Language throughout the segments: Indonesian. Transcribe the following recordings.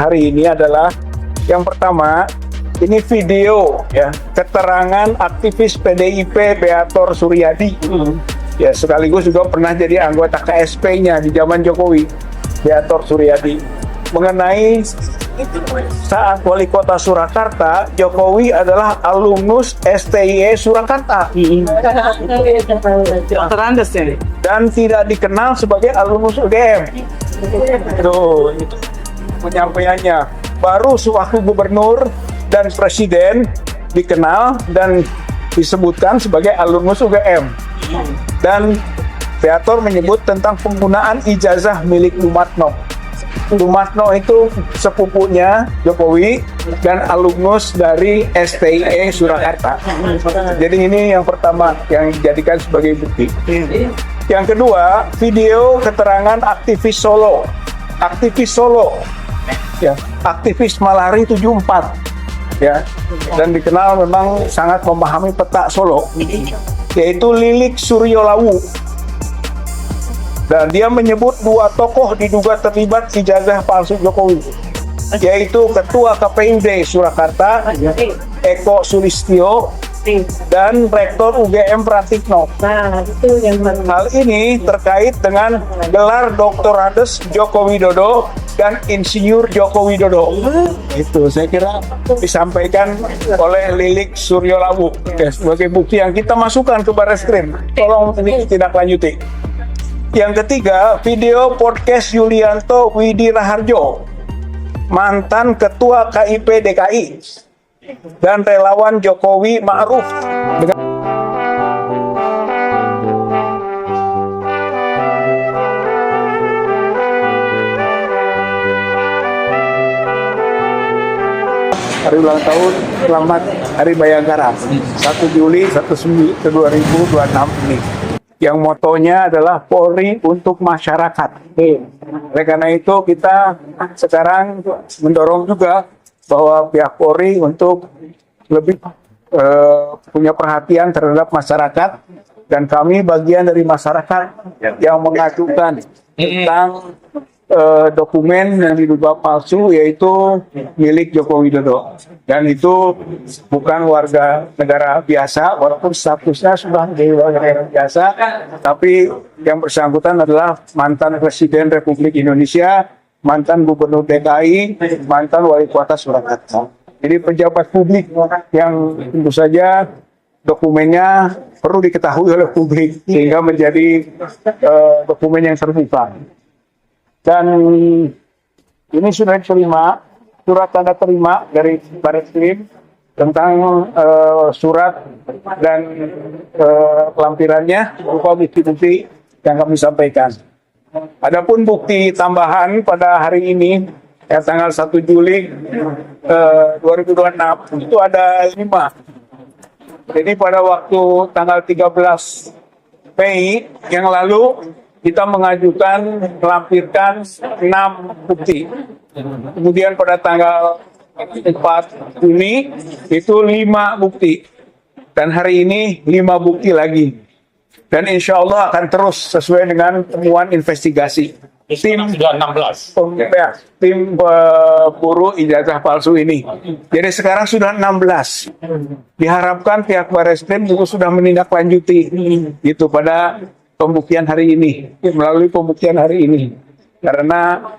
hari ini adalah yang pertama, ini video ya keterangan aktivis PDIP Beator Suryadi. Ya, sekaligus juga pernah jadi anggota KSP-nya di zaman Jokowi, Beator Suryadi, mengenai saat wali kota Surakarta, Jokowi adalah alumnus STIE Surakarta dan tidak dikenal sebagai alumnus UGM. Itu penyampaiannya. Baru sewaktu gubernur dan presiden dikenal dan disebutkan sebagai alumnus UGM. Dan Beator menyebut tentang penggunaan ijazah milik Lumatno. Lumatno itu sepupunya Jokowi dan alumnus dari STIE Surakarta. Jadi ini yang pertama yang dijadikan sebagai bukti. Yang kedua, video keterangan aktivis Solo. Aktivis Solo, ya, aktivis Malari 74, ya, dan dikenal memang sangat memahami peta Solo, yaitu Lilik Suryolawu. Dan dia menyebut dua tokoh diduga terlibat ijazah palsu Jokowi, yaitu Ketua KPUD Surakarta, Eko Sulistyo, dan Rektor UGM Pratikno. Hal ini terkait dengan gelar Doktorades Joko Widodo dan Insinyur Joko Widodo. Itu saya kira disampaikan oleh Lilik Suryolawu ya, sebagai bukti yang kita masukkan ke Barreskrim. Tolong ini tidak lanjuti. Yang ketiga, video podcast Yulianto Widi Raharjo, mantan Ketua KIP DKI dan relawan Jokowi Ma'ruf. Hari ulang tahun, selamat Hari Bayangkara 1 Juli 2026 ini, yang motonya adalah Polri untuk masyarakat. Oleh karena itu kita sekarang mendorong juga bahwa pihak Polri untuk lebih punya perhatian terhadap masyarakat, dan kami bagian dari masyarakat yang mengajukan tentang dokumen yang diduga palsu, yaitu milik Joko Widodo, dan itu bukan warga negara biasa, walaupun statusnya sudah menjadi warga negara biasa, tapi yang bersangkutan adalah mantan Presiden Republik Indonesia, mantan Gubernur DKI, mantan Wali Kota Surakarta. Jadi pejabat publik yang tentu saja dokumennya perlu diketahui oleh publik sehingga menjadi dokumen yang terbuka. Dan ini sudah diterima, surat tanda terima dari Barreskrim tentang surat dan lampirannya berupa bukti-bukti yang kami sampaikan. Adapun bukti tambahan pada hari ini, ya, tanggal 1 Juli 2026, itu ada 5. Jadi pada waktu tanggal 13 Mei yang lalu, kita mengajukan, melampirkan 6 bukti. Kemudian pada tanggal 4 Juni, itu 5 bukti. Dan hari ini 5 bukti lagi. Dan insya Allah akan terus sesuai dengan temuan investigasi. Tim sudah 16. Ya, tim pemburu ijazah palsu ini. Jadi sekarang sudah 16. Diharapkan pihak Barreskrim juga sudah menindaklanjuti itu pada pembuktian hari ini, melalui pembuktian hari ini. Karena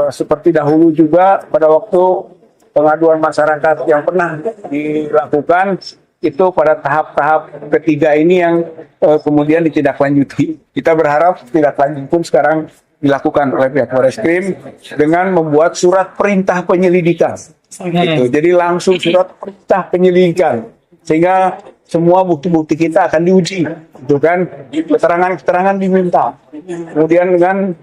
seperti dahulu juga pada waktu pengaduan masyarakat yang pernah dilakukan, itu pada tahap-tahap ketiga ini yang kemudian ditindaklanjuti. Kita berharap tindakllanjut pun sekarang dilakukan oleh pihak Barreskrim dengan membuat surat perintah penyelidikan. Gitu. Jadi langsung surat perintah penyelidikan, sehingga semua bukti-bukti kita akan diuji, itu kan, keterangan-keterangan diminta, kemudian dengan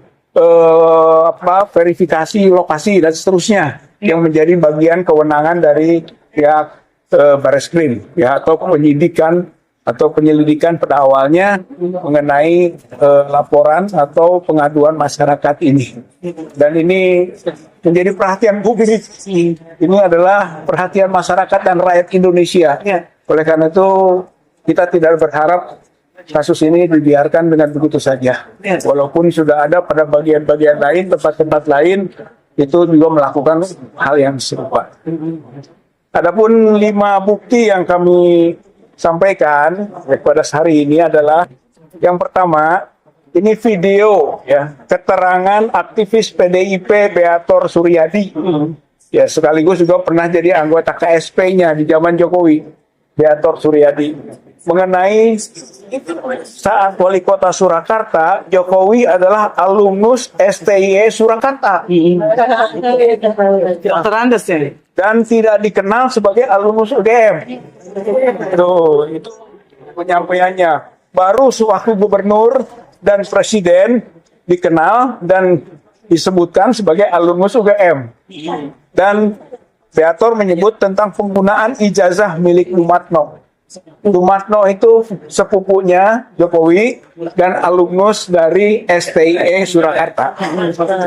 verifikasi lokasi dan seterusnya yang menjadi bagian kewenangan dari pihak Barreskrim, ya, atau penyelidikan pada awalnya mengenai laporan atau pengaduan masyarakat ini. Dan ini menjadi perhatian publik. Ini adalah perhatian masyarakat dan rakyat Indonesia. Oleh karena itu, kita tidak berharap kasus ini dibiarkan dengan begitu saja. Walaupun sudah ada pada bagian-bagian lain, tempat-tempat lain, itu juga melakukan hal yang serupa. Adapun 5 bukti yang kami sampaikan pada hari ini adalah yang pertama, ini video ya keterangan aktivis PDIP Beator Suryadi. Ya, sekaligus juga pernah jadi anggota KSP-nya di zaman Jokowi, Beator Suryadi, mengenai saat wali kota Surakarta, Jokowi adalah alumnus STIE Surakarta. Dan tidak dikenal sebagai alumnus UGM. Itu penyampaiannya. Baru sewaktu gubernur dan presiden dikenal dan disebutkan sebagai alumnus UGM. Dan Beator menyebut tentang penggunaan ijazah milik Lumatno. Lumatno itu sepupunya Jokowi dan alumnus dari STIE Surakarta.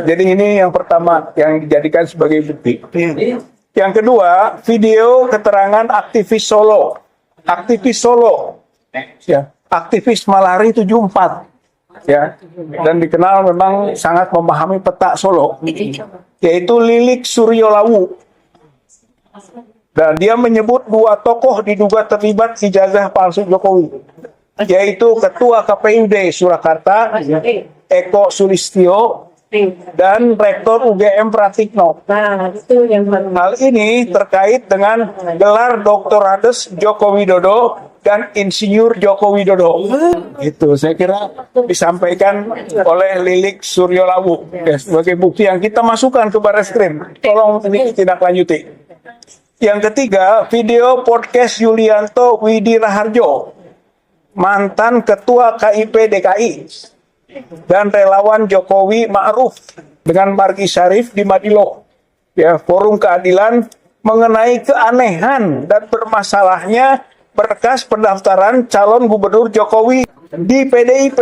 Jadi ini yang pertama yang dijadikan sebagai bukti. Yang kedua, video keterangan aktivis Solo. Aktivis Solo, ya, aktivis Malari 74. Ya, dan dikenal memang sangat memahami peta Solo, yaitu Lilik Suryolawu. Dan dia menyebut 2 tokoh diduga terlibat ijazah palsu Jokowi, yaitu Ketua KPUD Surakarta, Eko Sulistyo, dan Rektor UGM Pratikno. Hal ini terkait dengan gelar Doktorades Joko Widodo dan Insinyur Joko Widodo. Itu saya kira disampaikan oleh Lilik Suryolawu ya, sebagai bukti yang kita masukkan ke Barreskrim. Tolong ini tidak lanjuti. Yang ketiga, video podcast Yulianto Widi Raharjo, mantan Ketua KIP DKI, dan relawan Jokowi Ma'ruf dengan Margi Syarif di Madilo. Ya, forum keadilan mengenai keanehan dan bermasalahnya berkas pendaftaran calon gubernur Jokowi di PDIP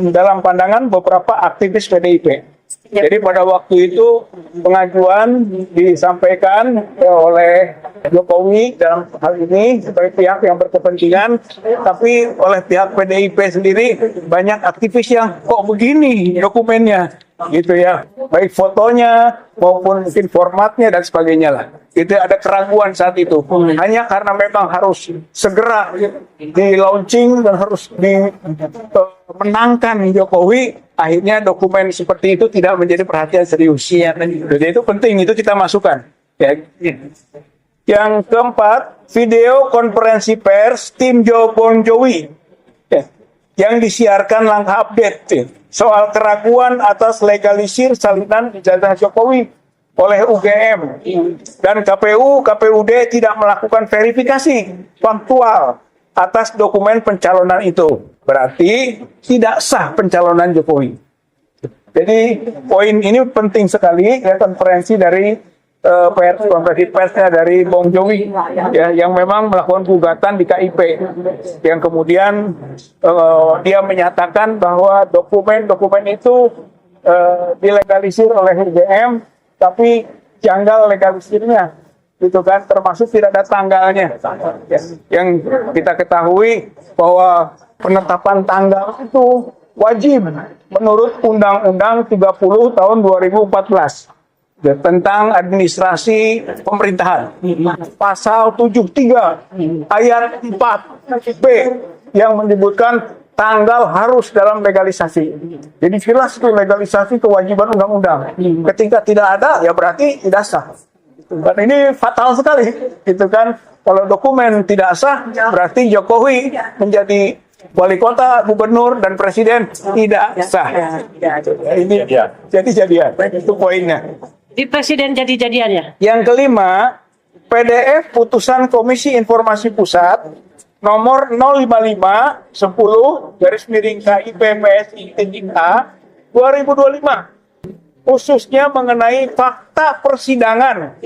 dalam pandangan beberapa aktivis PDIP. Jadi pada waktu itu pengajuan disampaikan oleh Jokowi dalam hal ini sebagai pihak yang berkepentingan, tapi oleh pihak PDIP sendiri banyak aktivis yang kok begini dokumennya, gitu ya, baik fotonya maupun mungkin formatnya dan sebagainya lah. Itu ada keraguan saat itu. Hanya karena memang harus segera di launching dan harus dimenangkan Jokowi, akhirnya dokumen seperti itu tidak menjadi perhatian serius. Jadi itu penting, itu kita masukkan. Ya. Yang keempat, video konferensi pers tim Bon Jovi ya, yang disiarkan Langkah Update soal keraguan atas legalisir salinan ijazah Jokowi oleh UGM dan KPUD tidak melakukan verifikasi faktual atas dokumen pencalonan itu. Berarti tidak sah pencalonan Jokowi. Jadi poin ini penting sekali ya, konferensi dari konferensi persnya dari Bong Jovi ya, yang memang melakukan gugatan di KIP, yang kemudian dia menyatakan bahwa dokumen itu dilegalisir oleh UGM, tapi janggal legalisirnya, itu kan, termasuk tidak ada tanggalnya. Ya, yang kita ketahui bahwa penetapan tanggal itu wajib menurut Undang-Undang 30 tahun 2014 ya, tentang administrasi pemerintahan. Pasal 73 ayat 4b yang menyebutkan tanggal harus dalam legalisasi. Jadi jelas itu legalisasi kewajiban undang-undang. Ketika tidak ada, ya berarti tidak sah. Dan ini fatal sekali, gitu kan? Kalau dokumen tidak sah, berarti Jokowi menjadi wali kota, gubernur, dan presiden tidak sah. Ini jadi-jadian. Itu poinnya. Di presiden jadi-jadiannya. Yang kelima, PDF putusan Komisi Informasi Pusat nomor 055/10/KIP-PSI-A 2025, khususnya mengenai fakta persidangan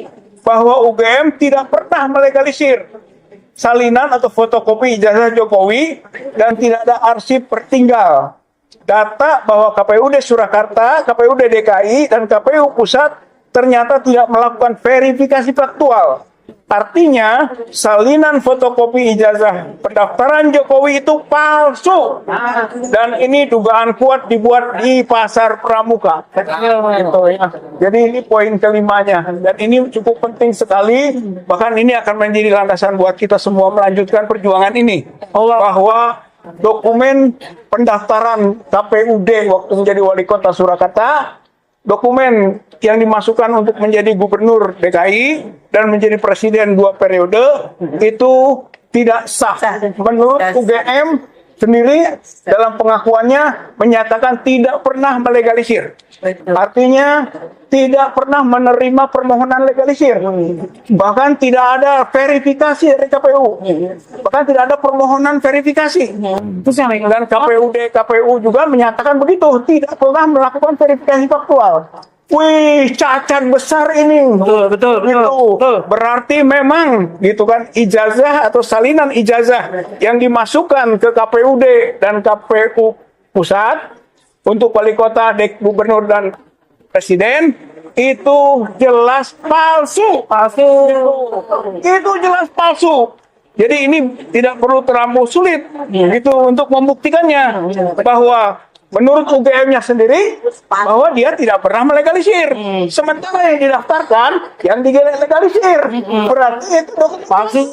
bahwa UGM tidak pernah melegalisir salinan atau fotokopi ijazah Jokowi dan tidak ada arsip pertinggal. Data bahwa KPUD Surakarta, KPUD DKI, dan KPU Pusat ternyata tidak melakukan verifikasi faktual Artinya, salinan fotokopi ijazah pendaftaran Jokowi itu palsu. Dan ini dugaan kuat dibuat di Pasar Pramuka. Gitu, ya. Jadi ini poin kelimanya. Dan ini cukup penting sekali. Bahkan ini akan menjadi landasan buat kita semua melanjutkan perjuangan ini. Bahwa dokumen pendaftaran KPUD waktu menjadi wali kota Surakarta, dokumen yang dimasukkan untuk menjadi gubernur DKI dan menjadi presiden 2 periode itu tidak sah. Menurut UGM sendiri dalam pengakuannya menyatakan tidak pernah melegalisir. Artinya tidak pernah menerima permohonan legalisir. Bahkan tidak ada verifikasi dari KPU. Bahkan tidak ada permohonan verifikasi. Dan KPU juga menyatakan begitu, tidak pernah melakukan verifikasi faktual. Wih, cacat besar ini. Betul. Berarti memang gitu kan, ijazah atau salinan ijazah yang dimasukkan ke KPUD dan KPU pusat untuk wali kota, gubernur dan presiden itu jelas palsu. Itu jelas palsu. Jadi ini tidak perlu terlalu sulit gitu untuk membuktikannya bahwa menurut UGM-nya sendiri bahwa dia tidak pernah melegalisir. Sementara yang didaftarkan yang dilegalisir. Berarti itu dokumen palsu.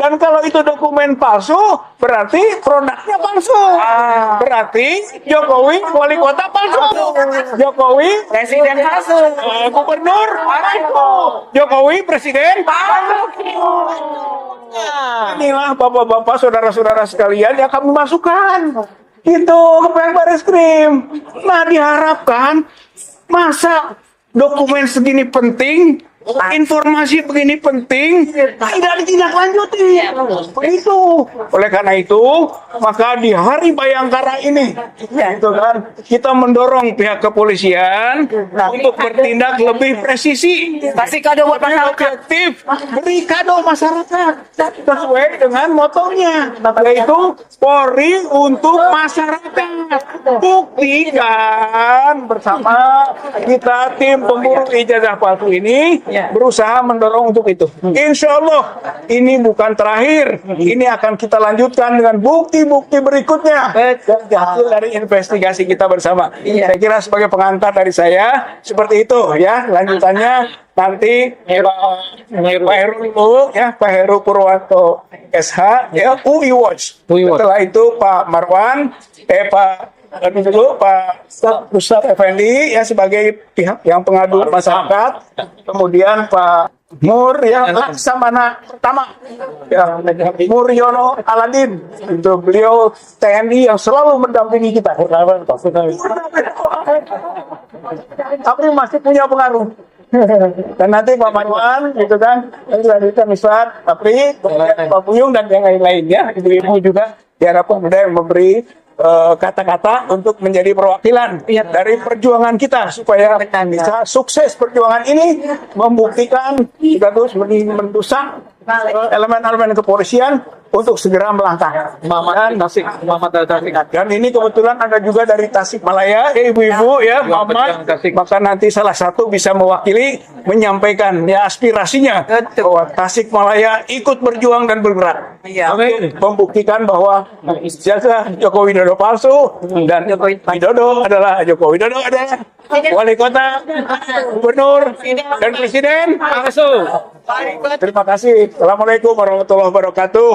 Dan kalau itu dokumen palsu, berarti produknya palsu. Berarti Jokowi wali kota palsu. Jokowi presiden palsu. Gubernur palsu. Jokowi presiden palsu. Inilah bapak-bapak, saudara-saudara sekalian yang kami masukkan. Itu ke Pihak Bareskrim. Nah, diharapkan masa dokumen segini penting, informasi begini penting, tidak ditindaklanjuti. Itu. Oleh karena itu, maka di Hari Bayangkara ini, gitu kan, kita mendorong pihak kepolisian untuk bertindak lebih presisi, Kasih kado buat masyarakat. objektif, beri kado masyarakat sesuai dengan motonya, yaitu Polri untuk masyarakat. Buktikan bersama kita tim pemburu ijazah palsu ini berusaha mendorong untuk itu. Insya Allah ini bukan terakhir, ini akan kita lanjutkan dengan bukti-bukti berikutnya hasil dari investigasi kita bersama. Saya kira sebagai pengantar dari saya seperti itu ya. Lanjutannya nanti Pak Heru ya, Pak Heru Purwanto SH ya, UI Watch. Setelah itu Pak Marwan, Pak Ustadz Effendi ya sebagai pihak yang pengadu masyarakat, kemudian Pak Mur ya Laksamana pertama ya, Muryono Aladin, itu beliau TNI yang selalu mendampingi kita, tapi masih punya pengaruh. Dan nanti Pak Marwan gitu kan, nanti lanjutkan Miswar, tapi Pak Buyung dan yang lain-lainnya, ibu-ibu juga diharapkan ada yang memberi kata-kata untuk menjadi perwakilan dari perjuangan kita supaya bisa sukses perjuangan ini, membuktikan kita terus mendesak elemen-elemen kepolisian untuk segera melangkah. Dan ini kebetulan ada juga dari Tasikmalaya, ibu-ibu ya, Mama, maka nanti salah satu bisa mewakili menyampaikan ya aspirasinya bahwa Tasikmalaya ikut berjuang dan bergerak. Membuktikan bahwa ijazah Joko Widodo palsu dan Joko Widodo adalah wali kota, gubernur, dan presiden palsu. Terima kasih. Assalamualaikum warahmatullahi wabarakatuh.